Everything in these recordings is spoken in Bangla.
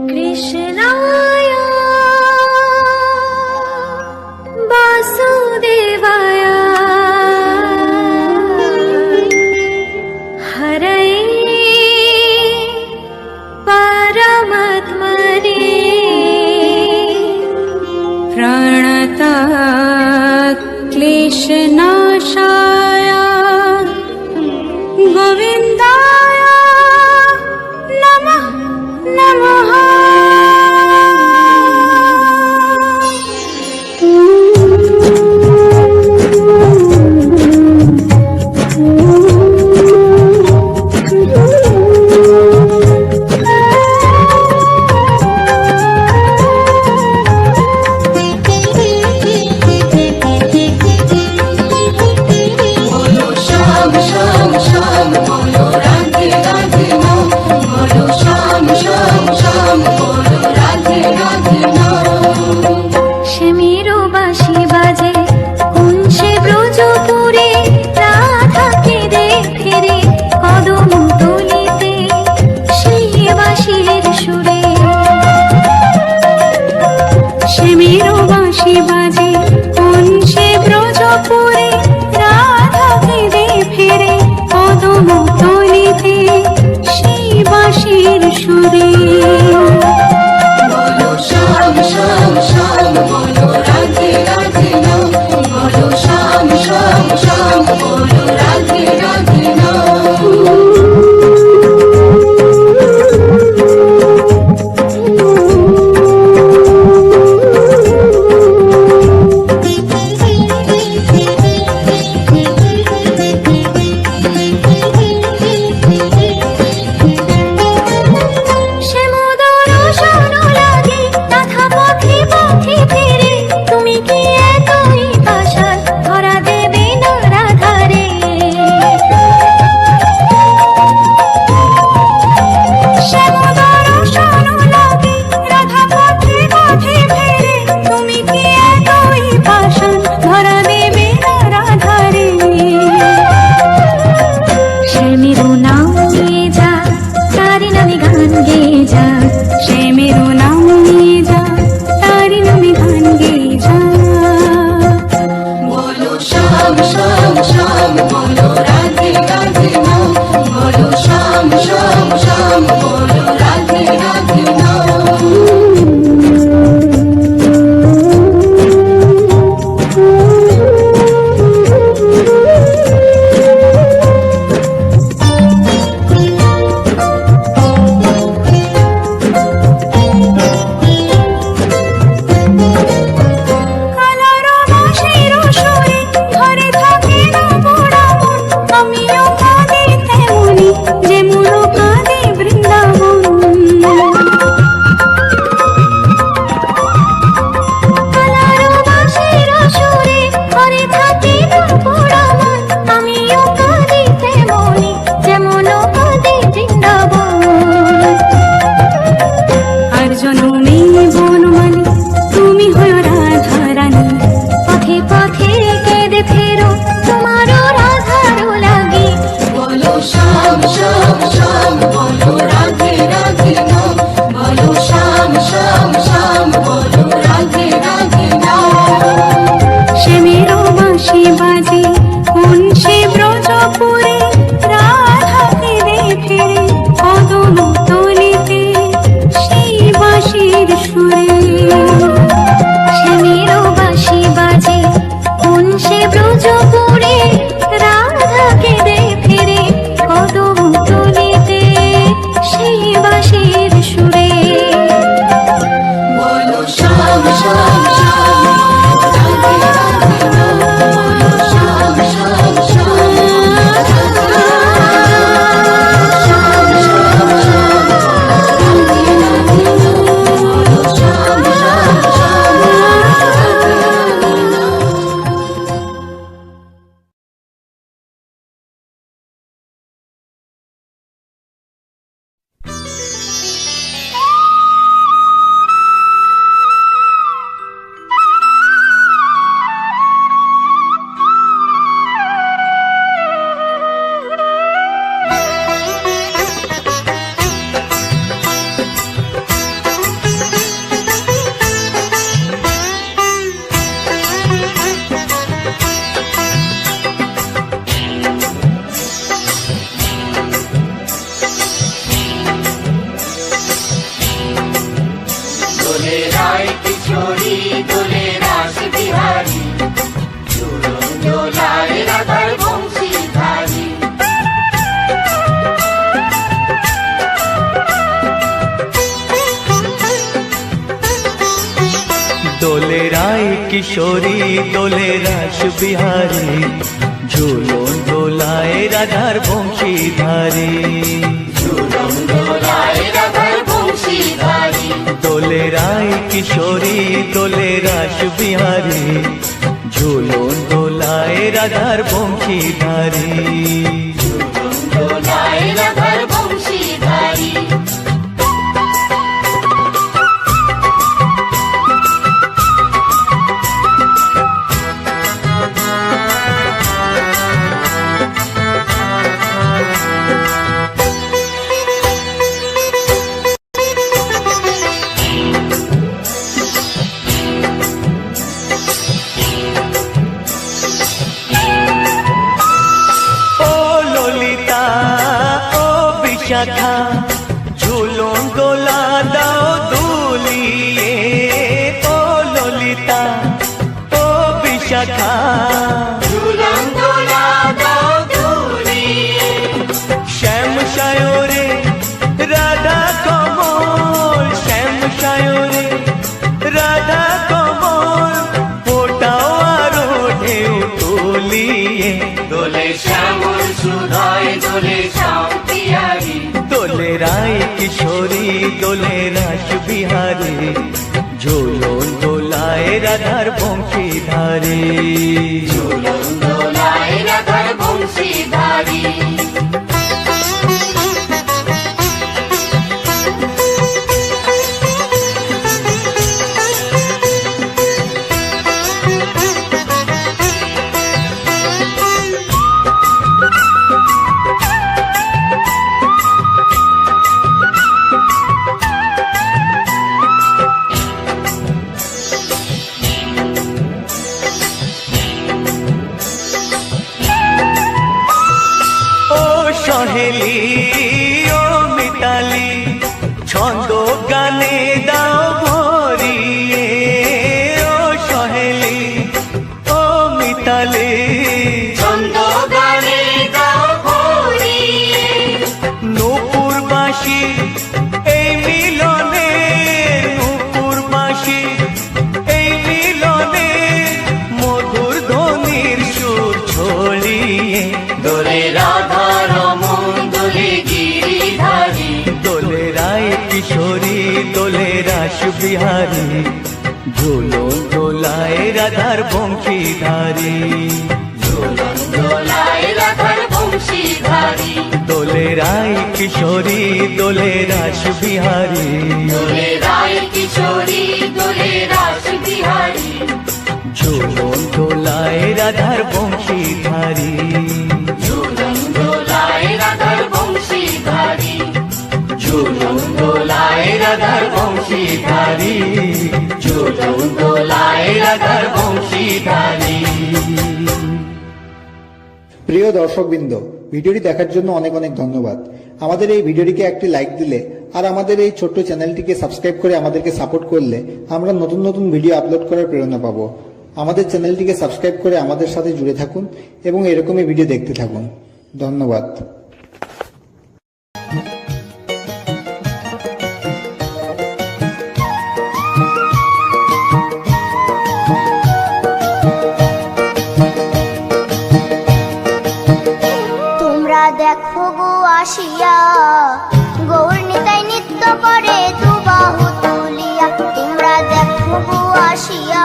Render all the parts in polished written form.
कृष्णाय वासुदेवाय हरये परमात्मने प्रणतात् क्लेशनाशाय गोविन्दाय नमः नमः। Sham, sham, sham. কিশোরী দোলে রাস বিহারী, ঝুলন দোলায় রাধার বংশীধারী। ঝুলন দোলায় রাধার বংশীধারী, দোলে রায় কিশোরী দোলে রাস বিহারী, ঝুলন দোলায় রাধার বংশীধারী। ঝুলন দোলায় রাধার বংশীধারী। শাখা ঝুলন দোলা দাও দুলিয়ে, ও ললিতা ও বিশাখা। ঝুলন দোলা দাও দুলিয়ে, শ্যাম সায়রে রাধা কমল, শ্যাম সায়রে রাধা কমল, ফোটাও আরো ঢেউ তুলিয়ে। দোলে শ্যামল সুধায় দোলে শ্যাম পিয়ারী, দোলে রায় কিশোরী দোলে রাস বিহারী, ঝুলন দোলায় রাধার বংশীধারী। ঝুলন দোলায় রাধার বংশীধারী। সহেলি ও মিতালি ছন্দ গানে দাও ভরিয়ে, ও সহেলি ও মিতালি ছন্দ গানে দাও ভরিয়ে। নূপুর বাঁশি এই মিলনে, নূপুর বাঁশি এই মিলনে, মধুর ধ্বনির সুর ছড়িয়ে। দোলে রাধা রমন দোলে গিরিধারী, দোলে রায় কিশোরী দোলে রাস বিহারী, ঝুলন দোলায় রাধার বংশীধারী। ঝুলন দোলায় রাধার বংশীধারী। দোলে রায় কিশোরী দোলে রাস বিহারী, দোলে রায় কিশোরী দোলে রাস বিহারী, ঝুলন দোলায় রাধার বংশীধারী। ঝুলন দোলায় রাধার বংশীধারী। ঝুলন দোলায় রাধার বংশীধারী। ঝুলন দোলায় রাধার বংশীধারী। প্রিয় দর্শকবৃন্দ, ভিডিওটি দেখার জন্য অনেক অনেক ধন্যবাদ। আমাদের এই ভিডিওটিকে একটি লাইক দিলে আর আমাদের এই ছোট্ট চ্যানেলটিকে সাবস্ক্রাইব করে আমাদেরকে সাপোর্ট করলে আমরা নতুন নতুন ভিডিও আপলোড করার প্রেরণা পাবো। আমাদের চ্যানেলটিকে সাবস্ক্রাইব করে আমাদের সাথে জুড়ে থাকুন এবং এরকমই ভিডিও দেখতে থাকুন। ধন্যবাদ। তোমরা দেখো গো আসিয়া, গৌর নিতাই নৃত্য করে দুবাহু তুলিয়া। তোমরা দেখো গো আসিয়া,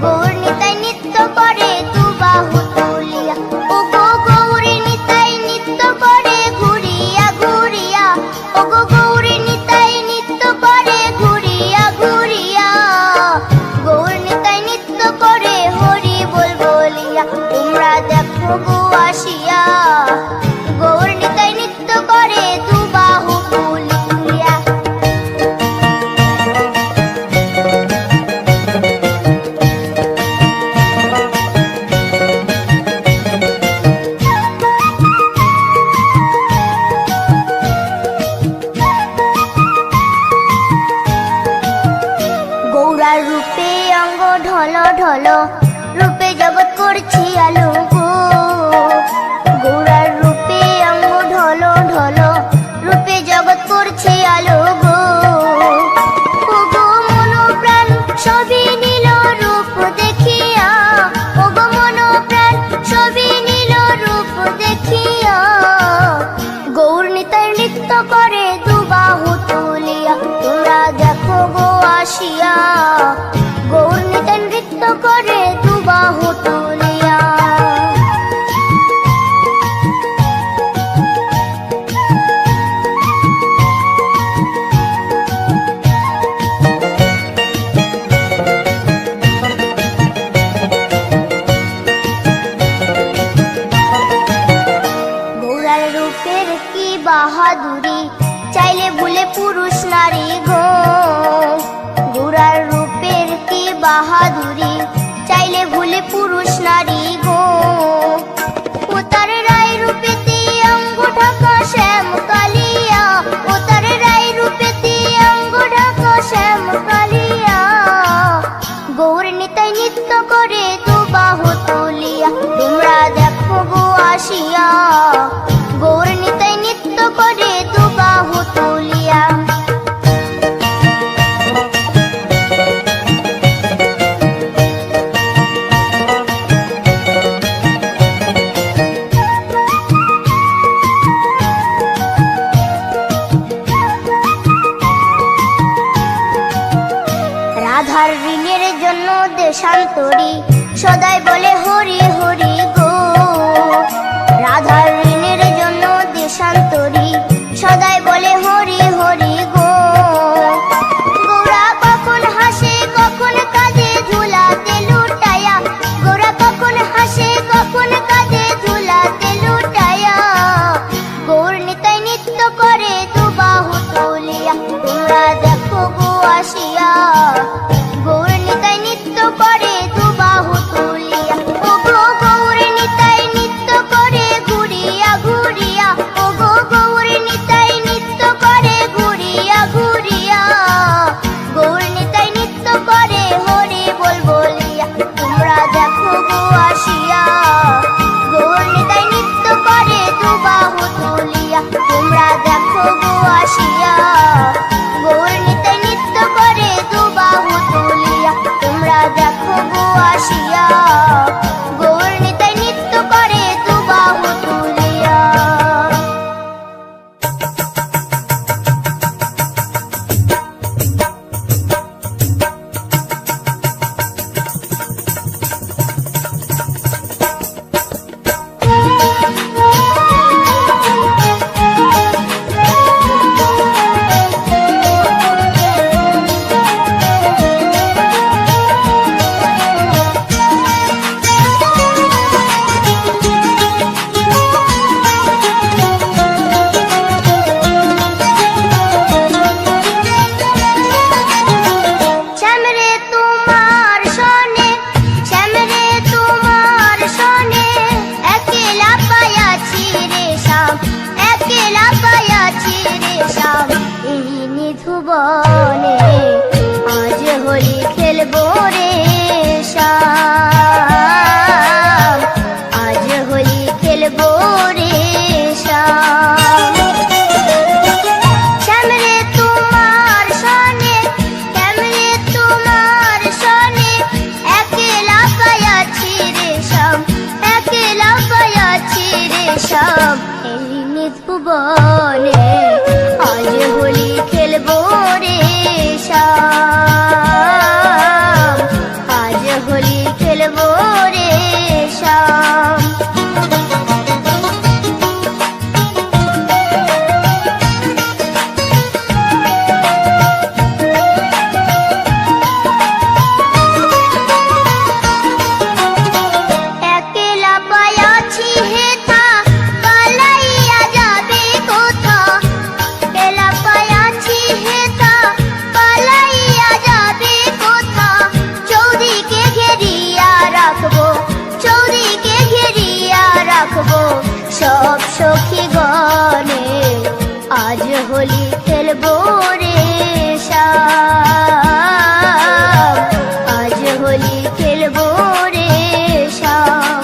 গৌর নিতাই নৃত্য করে দুবাহু তুলিয়া। ও গো গৌরী নিতাই নৃত্য করে ঘুরিয়া ঘুরিয়া, ও গো গৌরী নিতাই নৃত্য করে ঘুরিয়া ঘুরিয়া। গৌর নিতাই নৃত্য করে হরি বল বলিয়া। তোমরা দেখো গো আসিয়া, গৌর নিতাই নৃত্য করে দুবাহু তুলিয়া। রূপের কি বাহাদুরি, চাইলে ভুলে পুরুষ নারী গো। গোরার রূপের কি বাহাদুরি, চাইলে ভুলে পুরুষ নারী গো। ও তার রায় রূপেতে অঙ্গ ঢাকা শ্যাম কালিয়া, ও তার রায় রূপেতে অঙ্গ ঢাকা শ্যাম কালিয়া। গৌর নিতাই নৃত্য করে দুবাহু তুলিয়া, তোমরা দেখো গো আসিয়া। গৌর নিতাই নৃত্য করে দুবাহু তুলিয়া। রাধার ঋণের জন্য দেশান্তরী সদাই বলে হরি হরি গো। রাধার ঋণের জন্য দেশান্তরী সদাই বলে হরি হরি গো। গোরা কখন হাসে কখন কাঁদে ধুলাতে লুটায়া, গোরা কখন হাসে কখন কাঁদে ধুলাতে লুটায়া। গৌর নিতাই নৃত্য করে দুবাহু তুলিয়া, তোমরা দেখো গো আসিয়া। গৌর নিতাই নৃত্য করে দুবাহু তুলিয়া, ও গো গৌর নিতাই নৃত্য করে ঘুরিয়া ঘুরিয়া, ও গো গৌর নিতাই নৃত্য করে ঘুরিয়া ঘুরিয়া। গৌর নিতাই নৃত্য করে হরি বল বলিয়া, তোমরা দেখো গো আসিয়া। গৌর নিতাই নৃত্য করে দুবাহু তুলিয়া, তোমরা দেখো গো আসিয়া। গৌর নিতাই নৃত্য করে দুবাহু তুলিয়া, তোমরা দেখো গো আসিয়া। গৌর নিতাই নৃত্য করে দুবাহু তুলিয়া। শ্যামরে তোমার সনে, শ্যামরে তোমার সনে, একলা পায়াছি রে শ্যাম, একলা পায়াছি রে শ্যাম। এই নিধুবনে আজ হোলি খেলবো রে শ্যাম, আজ হোলি খেলবো রে শ্যাম। শ্যামরে তোমার সনে, শ্যামরে তোমার সনে, একলা পায়াছি রে শ্যাম, একলা পায়াছি রে শ্যাম। এই নিধুবনে আজ হোলি খেলবো রে শ্যাম, আজ হোলি খেলবো রে শ্যাম। একলা পায়াছি হেথা, পালাইয়া যাবে কোথা। একলা পায়াছি হেথা, পালাইয়া যাবে কোথা। চৌদিকে ঘেরিয়া রাখবো, চৌদিকে ঘেরিয়া রাখবো সব সখী গণে। আজ হোলি খেলবো রে শ্যাম, আজ হোলি খেলবো রে শ্যাম।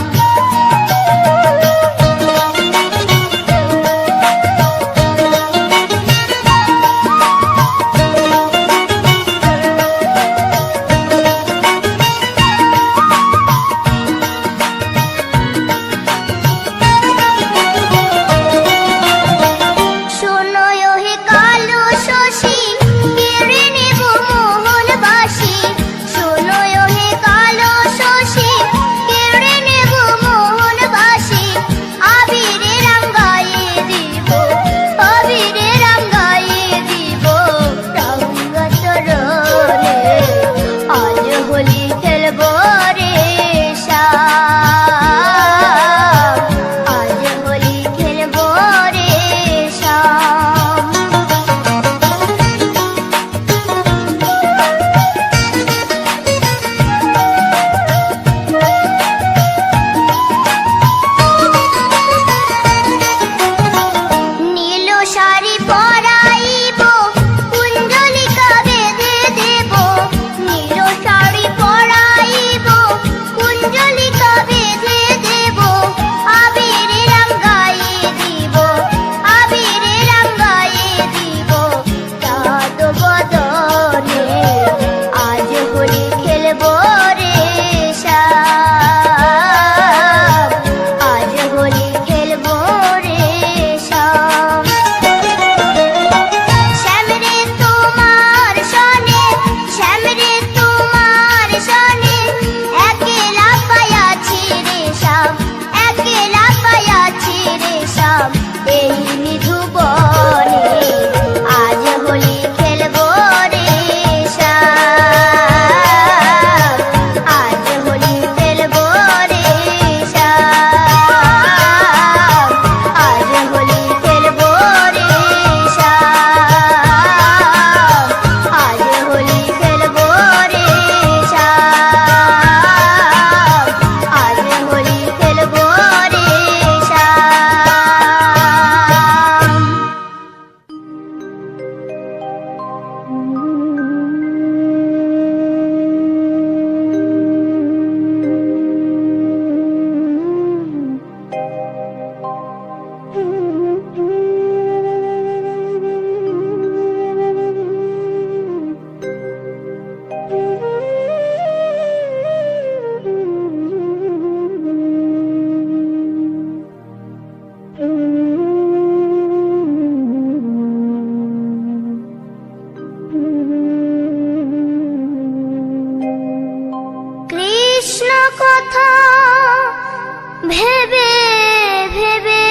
কৃষ্ণ কথা ভেবে ভেবে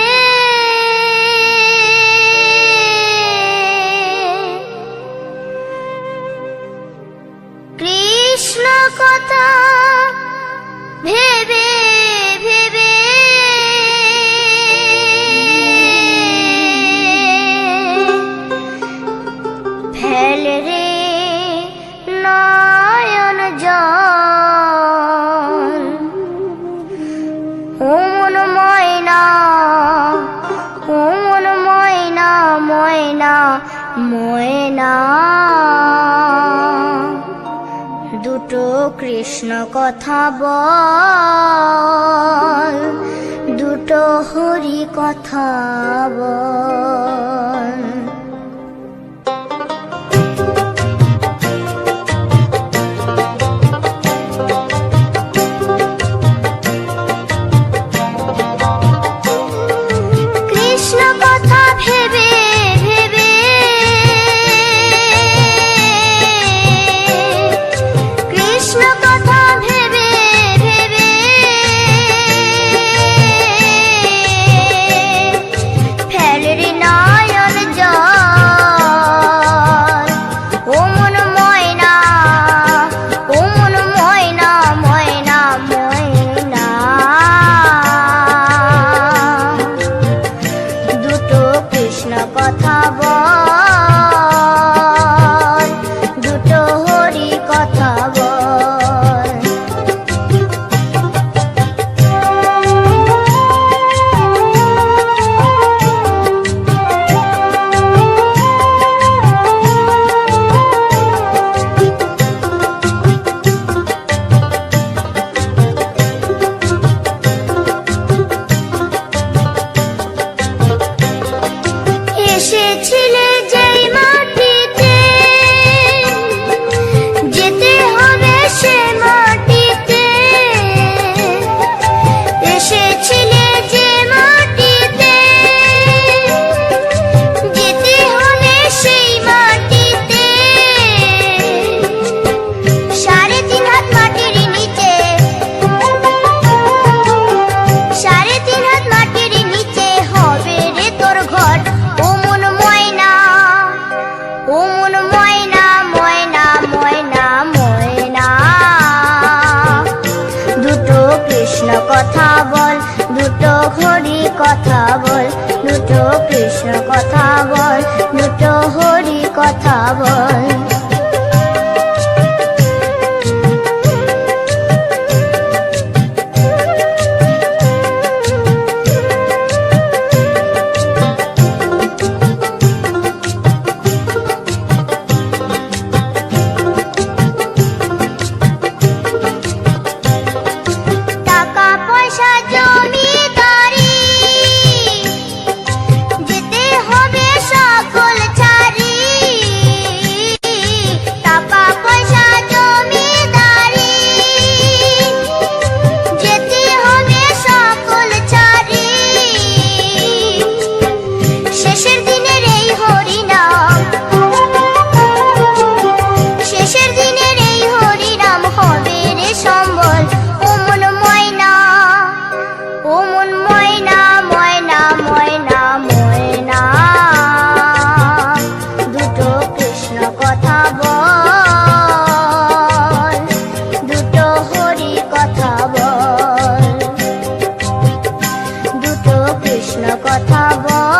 কৃষ্ণ কথা ভেবে ভেবে ফেল রে নয়ন জল ও মন ময়না, ও মন ময়না, ময়না ময়না। দুটো কৃষ্ণ কথা বল, দুটো হরি কথা বল। কৃষ্ণ কথা ভেবে ভেবে কৃষ্ণ কথা ভেবে ভেবে ফেল রে নয়ন জল ও মন ময়না, ও মন ময়না, ময়না ময়না। দুটো কৃষ্ণ কথা বল, দুটো হরি কথা বল। এসেছিলে যেই মাটিতে যেতে হবে সে মাটিতে, এসেছিলে যে মাটিতে যেতে হবে সেই মাটিতে। 3.5 হাত মাটির নিচে, 3.5 হাত মাটির নিচে হবে রে তোর ঘর। ও মন ময়না, ও মন ময়না, ময়না ময়না ময়না। দুটো কৃষ্ণ কথা বল, দুটো হরি কথা বল, দুটো কৃষ্ণ কথা বল, দুটো হরি কথা বল। টাকা পয়সা জমিদারি যেতে হবে সকল ছাড়ি। টাকা পয়সা জমিদারি যেতে হবে সকল ছাড়ি। শেষের দিনের এই হরিনাম, শেষের দিনের এই হরিনাম হবে রে সম্বল। ও মন ময়না, ও মন ময়না, ময়না ময়না ময়না। দুটো কৃষ্ণ কথা বল, দুটো হরি কথা বল, দুটো কৃষ্ণ কথা বল।